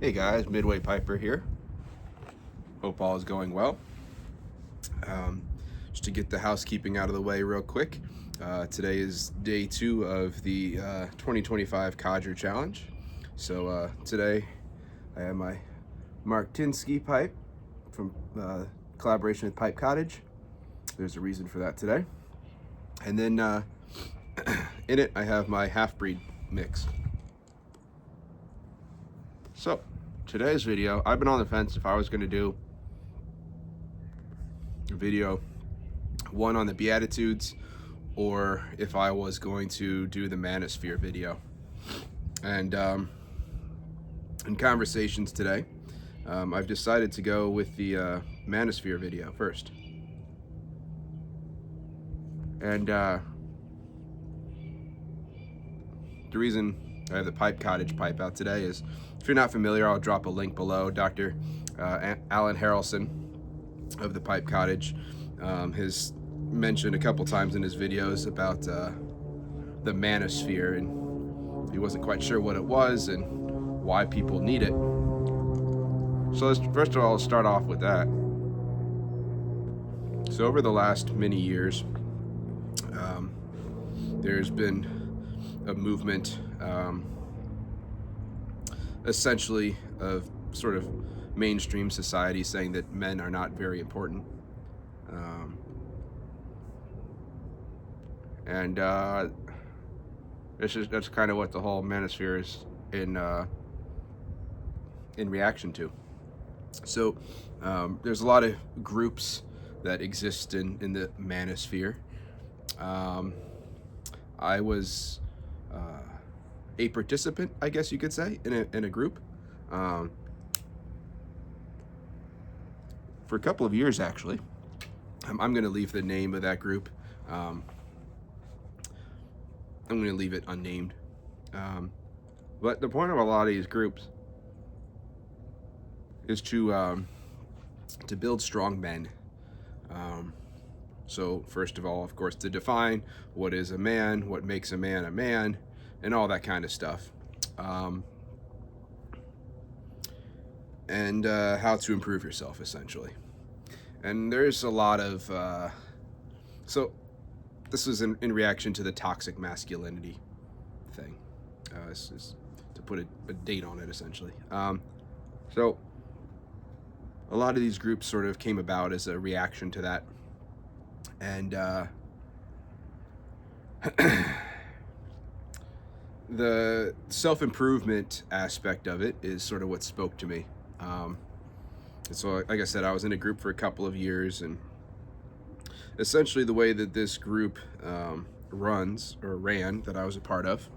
Hey guys, Midway Piper here. Hope all is going well. Just to get the housekeeping out of the way real quick, today is day 2 of the 2025 Codger Challenge. So today I have my Mark Tinsky pipe from collaboration with Pipe Cottage. There's a reason for that today. And then in it I have my half-breed mix. So today's video, I've been on the fence if I was going to do a video one on the Beatitudes or if I was going to do the Manosphere video. And in conversations today, I've decided to go with the Manosphere video first. And the reason I have the Pipe Cottage pipe out today is, if you're not familiar, I'll drop a link below. Dr. Alan Harrelson of the Pipe Cottage has mentioned a couple times in his videos about the Manosphere, and he wasn't quite sure what it was and why people need it. So first of all, let's start off with that. So over the last many years, there's been a movement essentially of sort of mainstream society saying that men are not very important. And that's kind of what the whole Manosphere is in reaction to. So there's a lot of groups that exist in the Manosphere. I was a participant, I guess you could say, in a group for a couple of years, actually. I'm going to leave the name of that group. I'm going to leave it unnamed. But the point of a lot of these groups is to build strong men. So first of all, of course, to define what is a man, what makes a man, and all that kind of stuff. And how to improve yourself, essentially. And there's a lot of... so this was in reaction to the toxic masculinity thing. This is to put a date on it, essentially. So a lot of these groups sort of came about as a reaction to that. And the self-improvement aspect of it is sort of what spoke to me. And so, like I said, I was in a group for a couple of years, and essentially the way that this group ran, that I was a part of,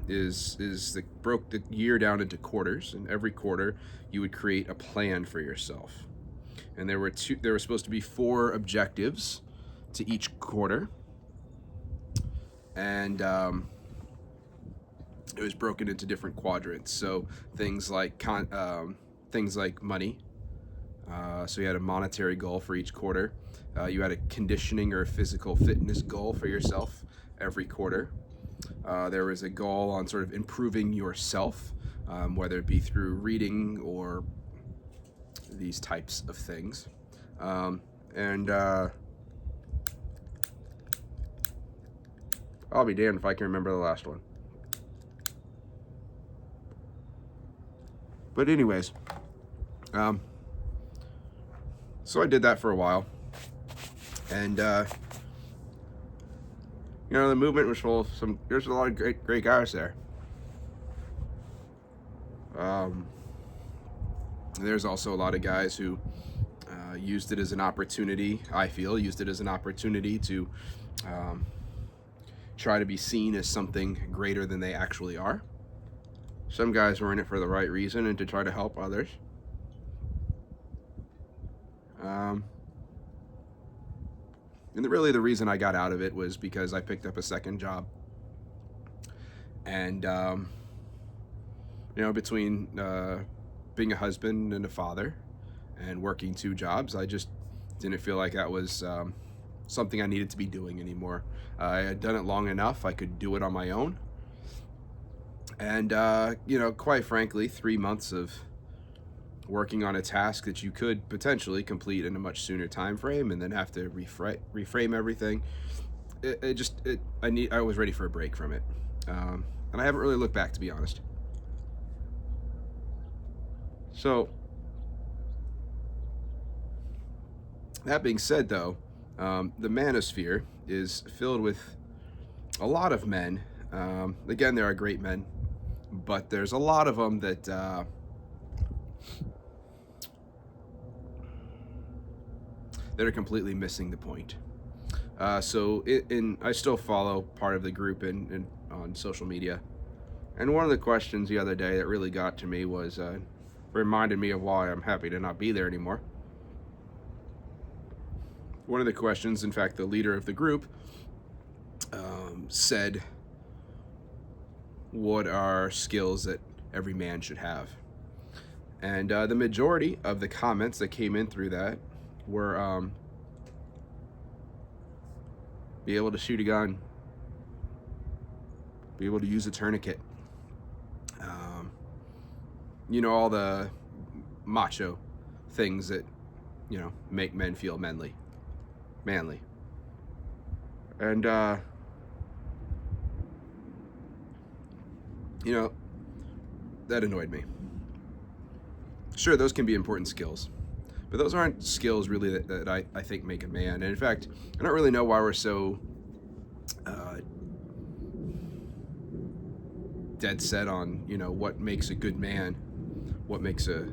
is broke the year down into quarters, and every quarter you would create a plan for yourself. And there were supposed to be 4 objectives to each quarter, and it was broken into different quadrants. So things like money. So you had a monetary goal for each quarter. You had a conditioning or physical fitness goal for yourself every quarter. There was a goal on sort of improving yourself, whether it be through reading or these types of things. I'll be damned if I can remember the last one. But anyways, so I did that for a while, and the movement was full of there's a lot of great guys there. There's also a lot of guys who used it as an opportunity, I feel, to try to be seen as something greater than they actually are. Some guys were in it for the right reason and to try to help others. And really the reason I got out of it was because I picked up a second job. And, between being a husband and a father and working 2 jobs, I just didn't feel like that was something I needed to be doing anymore. I had done it long enough. I could do it on my own. And, quite frankly, 3 months of working on a task that you could potentially complete in a much sooner time frame and then have to reframe everything. I was ready for a break from it. And I haven't really looked back, to be honest. So, that being said, though, the Manosphere is filled with a lot of men. Again, there are great men, but there's a lot of them that that are completely missing the point. I still follow part of the group on social media, and one of the questions the other day that really got to me was reminded me of why I'm happy to not be there anymore. One of the questions, in fact, the leader of the group said, "What are skills that every man should have?" And the majority of the comments that came in through that were be able to shoot a gun, be able to use a tourniquet, all the macho things that, make men feel manly. And, that annoyed me. Sure, those can be important skills, but those aren't skills really that I think make a man. And in fact, I don't really know why we're so dead set on, what makes a good man, what makes a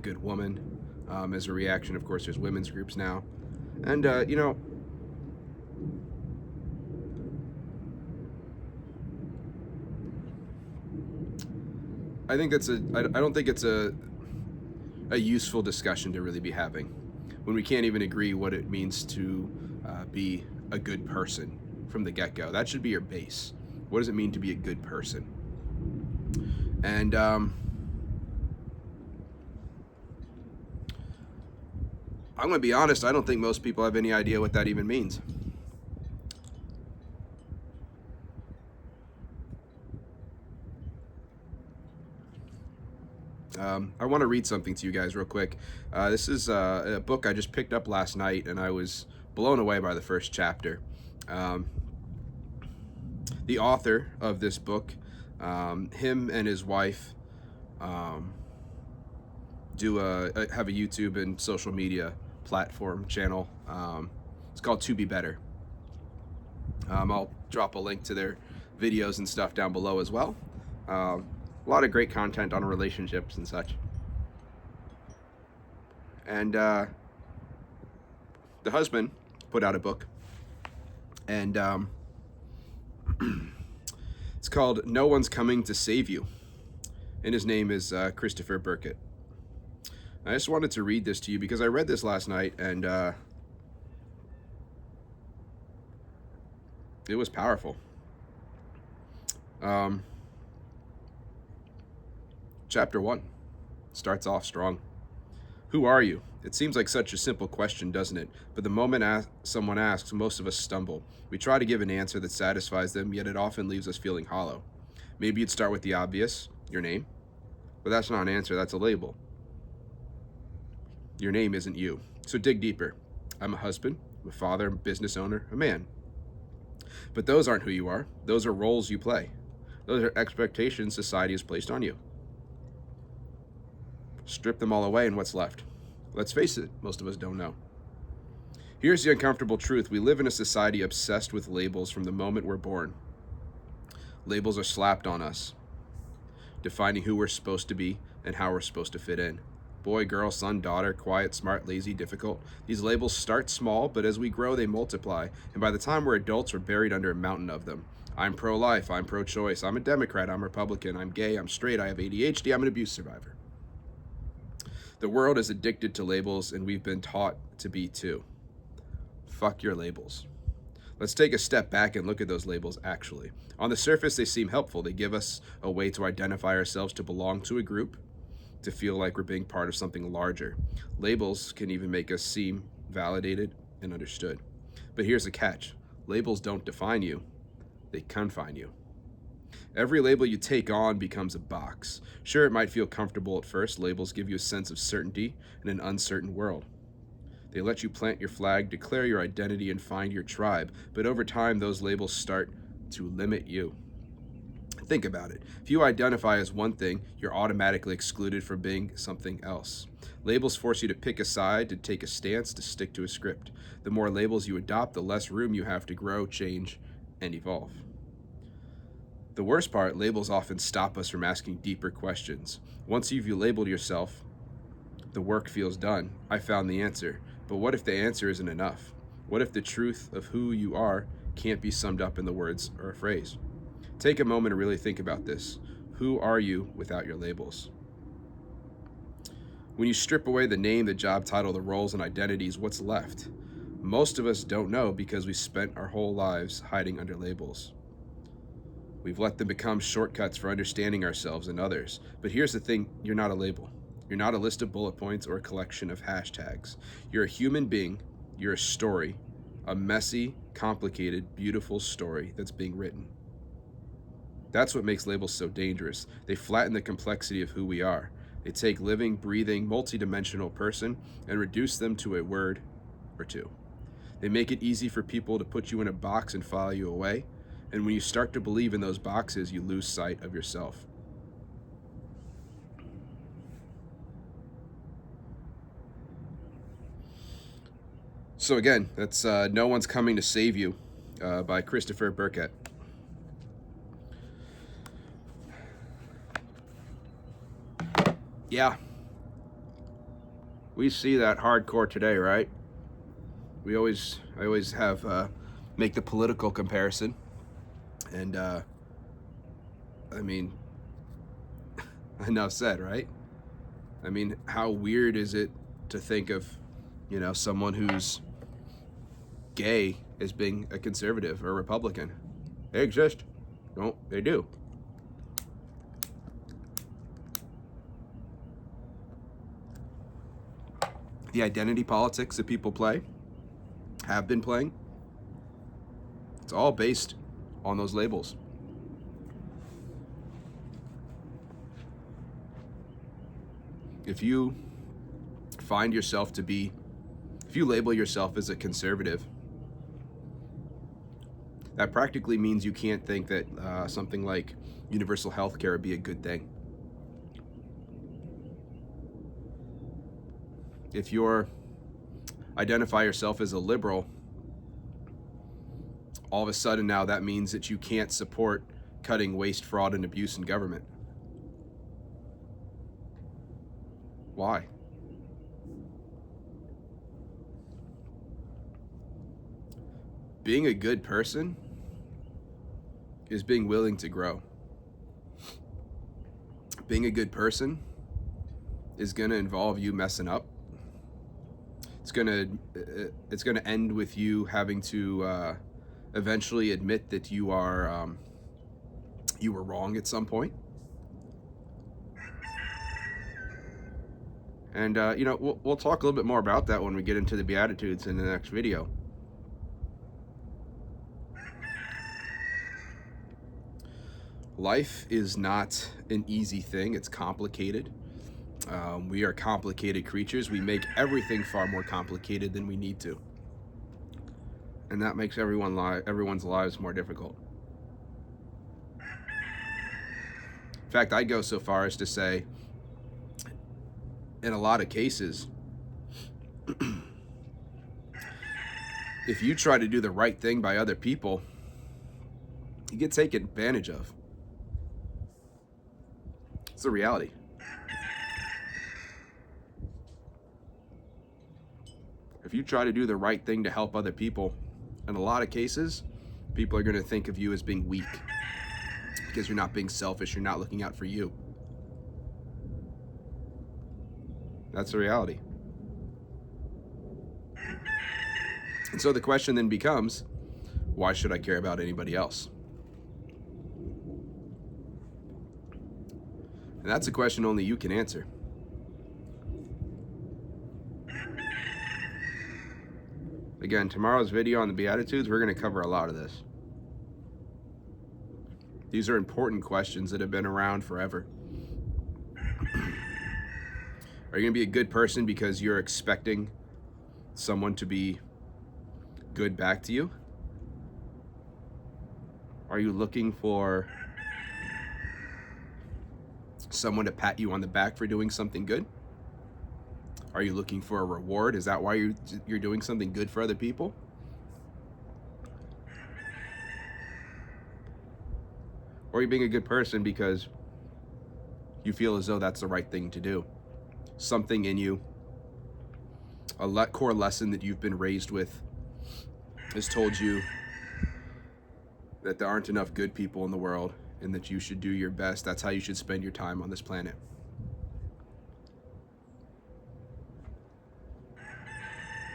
good woman. As a reaction, of course, there's women's groups now. And, I think I don't think it's a useful discussion to really be having when we can't even agree what it means to be a good person from the get-go. That should be your base. What does it mean to be a good person? And I'm going to be honest, I don't think most people have any idea what that even means. I want to read something to you guys real quick. This is a book I just picked up last night, and I was blown away by the first chapter. The author of this book, him and his wife have a YouTube and social media platform channel. It's called To Be Better. I'll drop a link to their videos and stuff down below as well. A lot of great content on relationships and such. And the husband put out a book, and it's called No One's Coming to Save You, and his name is Christopher Burkett. I just wanted to read this to you because I read this last night, and it was powerful. Chapter 1 starts off strong. Who are you? It seems like such a simple question, doesn't it? But the moment someone asks, most of us stumble. We try to give an answer that satisfies them, yet it often leaves us feeling hollow. Maybe you'd start with the obvious, your name. But that's not an answer, that's a label. Your name isn't you. So dig deeper. I'm a husband, I'm a father, a business owner, a man. But those aren't who you are. Those are roles you play. Those are expectations society has placed on you. Strip them all away, and what's left? Let's face it, most of us don't know. Here's the uncomfortable truth. We live in a society obsessed with labels from the moment we're born. Labels are slapped on us, defining who we're supposed to be and how we're supposed to fit in. Boy, girl, son, daughter, quiet, smart, lazy, difficult. These labels start small, but as we grow, they multiply. And by the time we're adults, we're buried under a mountain of them. I'm pro-life, I'm pro-choice, I'm a Democrat, I'm Republican, I'm gay, I'm straight, I have ADHD, I'm an abuse survivor. The world is addicted to labels, and we've been taught to be too. Fuck your labels. Let's take a step back and look at those labels actually. On the surface, they seem helpful. They give us a way to identify ourselves, to belong to a group, to feel like we're being part of something larger. Labels can even make us seem validated and understood. But here's the catch. Labels don't define you. They confine you. Every label you take on becomes a box. Sure, it might feel comfortable at first. Labels give you a sense of certainty in an uncertain world. They let you plant your flag, declare your identity, and find your tribe. But over time, those labels start to limit you. Think about it. If you identify as one thing, you're automatically excluded from being something else. Labels force you to pick a side, to take a stance, to stick to a script. The more labels you adopt, the less room you have to grow, change, and evolve. The worst part, labels often stop us from asking deeper questions. Once you've labeled yourself, the work feels done. I found the answer. But what if the answer isn't enough? What if the truth of who you are can't be summed up in the words or a phrase? Take a moment to really think about this. Who are you without your labels? When you strip away the name, the job title, the roles, and identities, what's left? Most of us don't know because we spent our whole lives hiding under labels. We've let them become shortcuts for understanding ourselves and others. But here's the thing, you're not a label. You're not a list of bullet points or a collection of hashtags. You're a human being. You're a story. A messy, complicated, beautiful story that's being written. That's what makes labels so dangerous. They flatten the complexity of who we are. They take living, breathing, multidimensional person and reduce them to a word or two. They make it easy for people to put you in a box and file you away. And when you start to believe in those boxes, you lose sight of yourself. So again, that's No One's Coming to Save You by Christopher Burkett. Yeah, we see that hardcore today, right? I always have make the political comparison, and I mean, enough said, right? I mean, how weird is it to think of, someone who's gay as being a conservative or a Republican? They exist. No, they do. The identity politics that people play, have been playing, it's all based on those labels. If you find yourself to be, if you label yourself as a conservative, that practically means you can't think that something like universal health care would be a good thing. If you identify yourself as a liberal, all of a sudden now that means that you can't support cutting waste, fraud, and abuse in government. Why? Being a good person is being willing to grow. Being a good person is going to involve you messing up. It's going to end with you having to eventually admit that you were wrong at some point. And we'll talk a little bit more about that when we get into the Beatitudes in the next video. Life is not an easy thing. It's complicated. We are complicated creatures. We make everything far more complicated than we need to. And that makes everyone's lives more difficult. In fact, I'd go so far as to say, in a lot of cases, if you try to do the right thing by other people, you get taken advantage of. It's the reality. If you try to do the right thing to help other people, in a lot of cases, people are going to think of you as being weak because you're not being selfish, you're not looking out for you. That's the reality. And so the question then becomes, why should I care about anybody else? And that's a question only you can answer. Again, tomorrow's video on the Beatitudes, we're going to cover a lot of this. These are important questions that have been around forever. Are you going to be a good person because you're expecting someone to be good back to you? Are you looking for someone to pat you on the back for doing something good? Are you looking for a reward? Is that why you're doing something good for other people? Or are you being a good person because you feel as though that's the right thing to do? Something in you, a core lesson that you've been raised with, has told you that there aren't enough good people in the world and that you should do your best. That's how you should spend your time on this planet.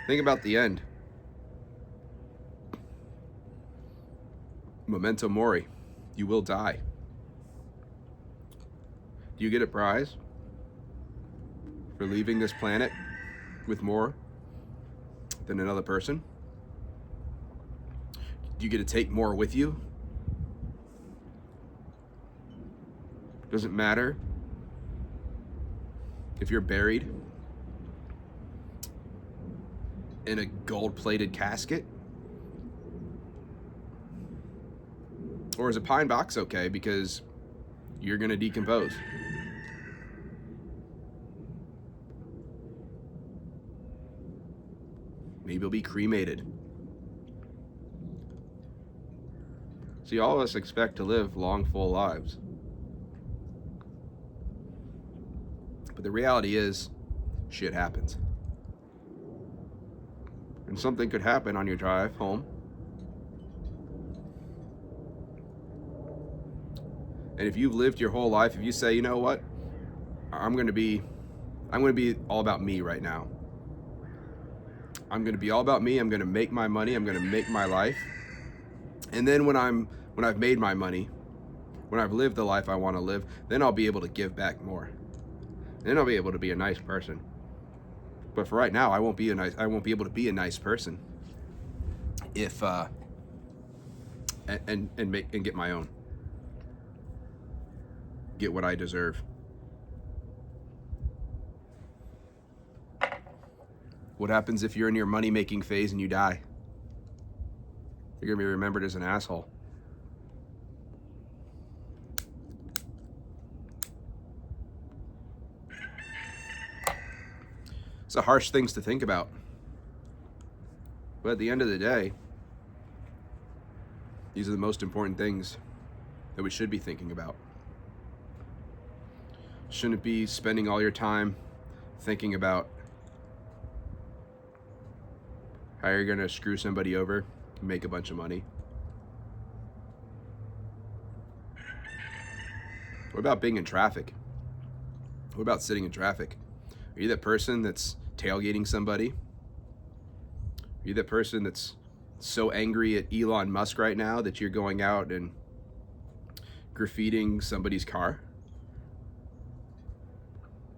Think about the end. Memento mori. You will die. Do you get a prize for leaving this planet with more than another person? Do you get to take more with you? Does it matter if you're buried in a gold-plated casket? Or is a pine box okay because you're going to decompose? Maybe you'll be cremated. See, all of us expect to live long, full lives. But the reality is, shit happens. And something could happen on your drive home. And if you've lived your whole life, if you say, you know what, I'm going to be all about me right now. I'm going to be all about me. I'm going to make my money. I'm going to make my life. And then when I've made my money, when I've lived the life I want to live, then I'll be able to give back more. Then I'll be able to be a nice person. But for right now, I won't be able to be a nice person if and get my own. Get what I deserve. What happens if you're in your money-making phase and you die? You're going to be remembered as an asshole. It's a harsh things to think about. But at the end of the day, these are the most important things that we should be thinking about. Shouldn't be spending all your time thinking about how you're going to screw somebody over and make a bunch of money. What about being in traffic? What about sitting in traffic? Are you that person that's tailgating somebody? Are you that person that's so angry at Elon Musk right now that you're going out and graffitiing somebody's car?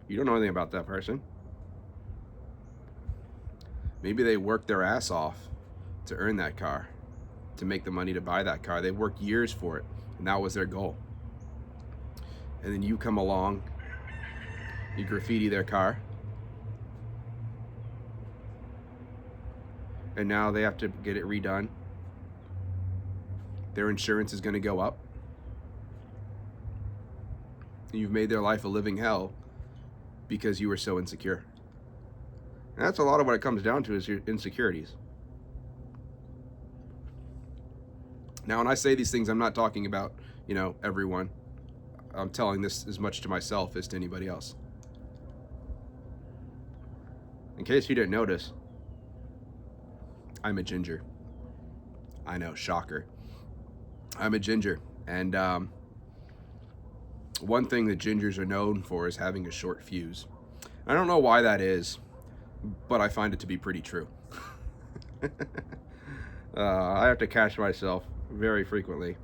You don't know anything about that person. Maybe they worked their ass off to earn that car, to make the money to buy that car. They worked years for it, and that was their goal. And then you come along, you graffiti their car, and now they have to get it redone. Their insurance is going to go up. You've made their life a living hell because you were so insecure. And that's a lot of what it comes down to, is your insecurities. Now, when I say these things, I'm not talking about, everyone. I'm telling this as much to myself as to anybody else. In case you didn't notice, I'm a ginger. I know, shocker. I'm a ginger. And one thing that gingers are known for is having a short fuse. I don't know why that is, but I find it to be pretty true. I have to catch myself very frequently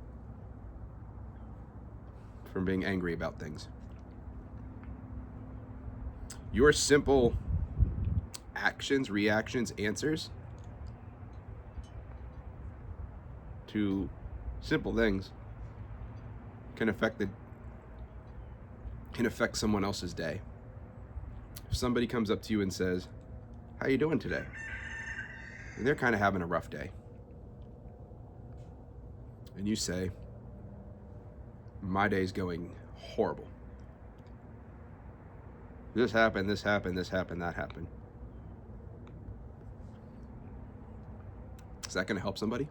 from being angry about things. Your simple actions, reactions, answers to simple things can affect someone else's day. If somebody comes up to you and says, "How you doing today?" and they're kind of having a rough day, and you say, "My day's going horrible. This happened, that happened." Is that going to help somebody?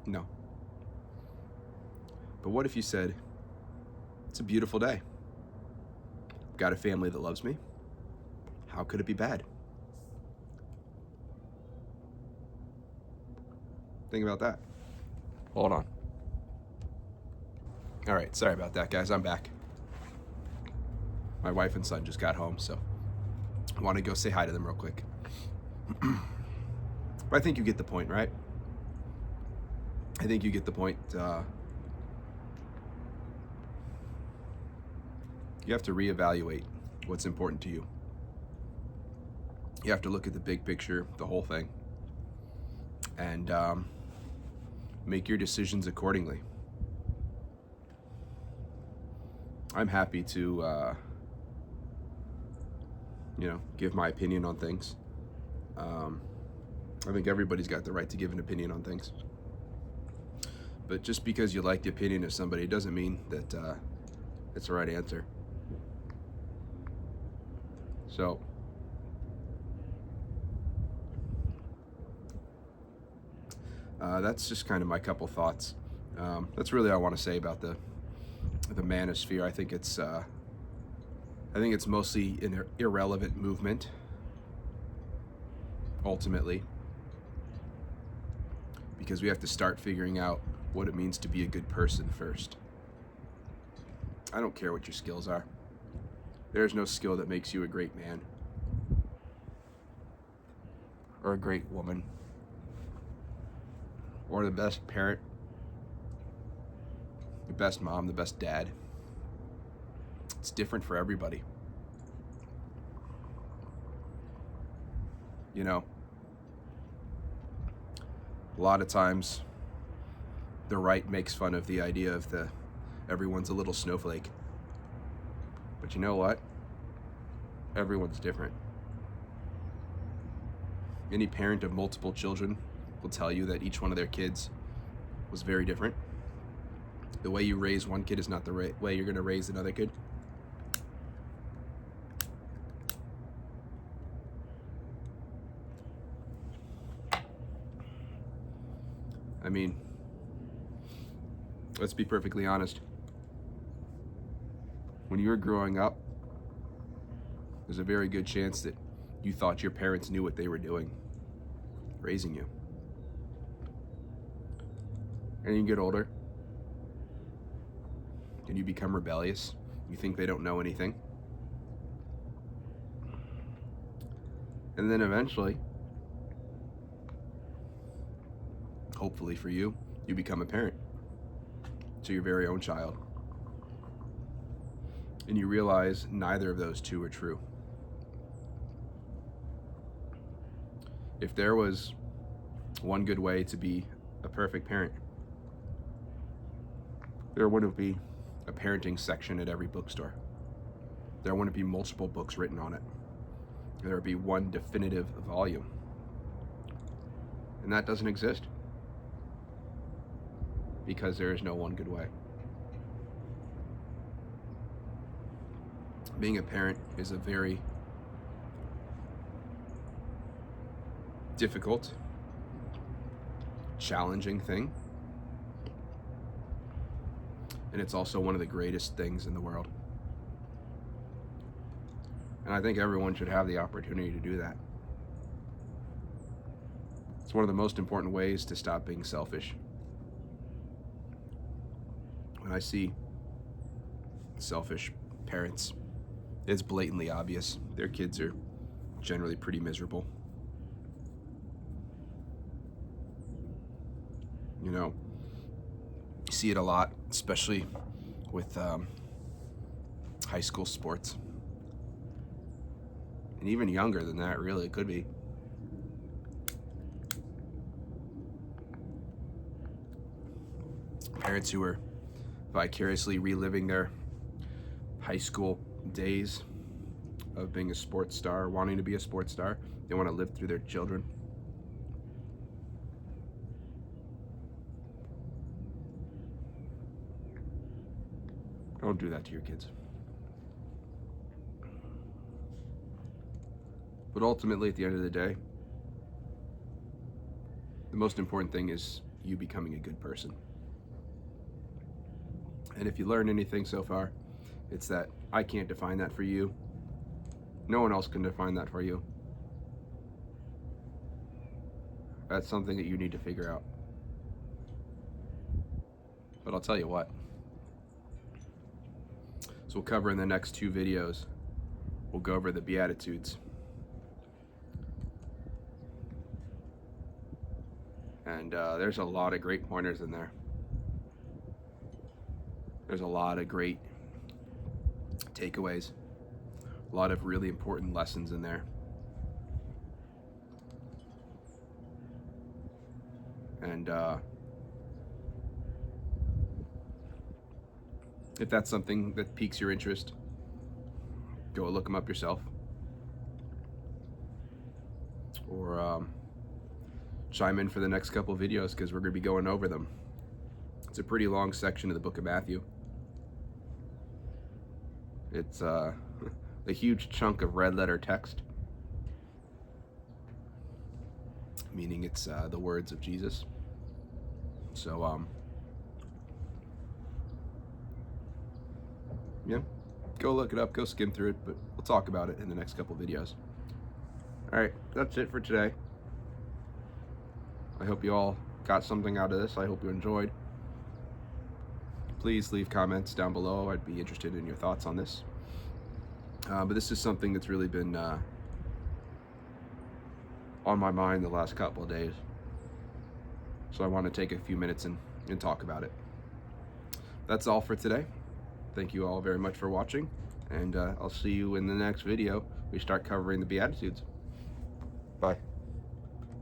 No. But what if you said, "It's a beautiful day. Got a family that loves me. How could it be bad?" Think about that. Hold on. All right, sorry about that, guys. I'm back. My wife and son just got home, so I want to go say hi to them real quick. But I think you get the point, right? I think you get the point. You have to reevaluate what's important to you. You have to look at the big picture, the whole thing, and make your decisions accordingly. I'm happy to, give my opinion on things. I think everybody's got the right to give an opinion on things. But just because you like the opinion of somebody doesn't mean that it's the right answer. So, that's just kind of my couple thoughts. That's really all I want to say about the Manosphere. I think it's mostly an irrelevant movement, ultimately, because we have to start figuring out what it means to be a good person first. I don't care what your skills are. There's no skill that makes you a great man or a great woman or the best parent, the best mom, the best dad. It's different for everybody. A lot of times the right makes fun of the idea of everyone's a little snowflake. But you know what? Everyone's different. Any parent of multiple children will tell you that each one of their kids was very different. The way you raise one kid is not the way you're going to raise another kid. I mean, let's be perfectly honest. When you were growing up, there's a very good chance that you thought your parents knew what they were doing, raising you. And you get older, and you become rebellious. You think they don't know anything. And then eventually, hopefully for you, you become a parent to your very own child. And you realize neither of those two are true. If there was one good way to be a perfect parent, there wouldn't be a parenting section at every bookstore. There wouldn't be multiple books written on it. There would be one definitive volume. And that doesn't exist, because there is no one good way. Being a parent is a very difficult, challenging thing. And it's also one of the greatest things in the world. And I think everyone should have the opportunity to do that. It's one of the most important ways to stop being selfish. When I see selfish parents, it's blatantly obvious. Their kids are generally pretty miserable. You see it a lot, especially with high school sports. And even younger than that, really, it could be. Parents who are vicariously reliving their high school days of being a sports star, wanting to be a sports star. They want to live through their children. Don't do that to your kids. But ultimately, at the end of the day, the most important thing is you becoming a good person. And if you learn anything so far, it's that I can't define that for you. No one else can define that for you. That's something that you need to figure out. But I'll tell you what. So we'll cover in the next 2 videos, we'll go over the Beatitudes. And there's a lot of great pointers in there. There's a lot of great takeaways. A lot of really important lessons in there. And if that's something that piques your interest, go look them up yourself. Or chime in for the next couple of videos, because we're going to be going over them. It's a pretty long section of the book of Matthew. It's a huge chunk of red letter text, meaning it's the words of Jesus. So yeah, go look it up, go skim through it, but we'll talk about it in the next couple of videos. All right, that's it for today. I hope you all got something out of this. I hope you enjoyed. Please leave comments down below. I'd be interested in your thoughts on this. But this is something that's really been on my mind the last couple of days. So I want to take a few minutes and talk about it. That's all for today. Thank you all very much for watching. And I'll see you in the next video. We start covering the Beatitudes. Bye.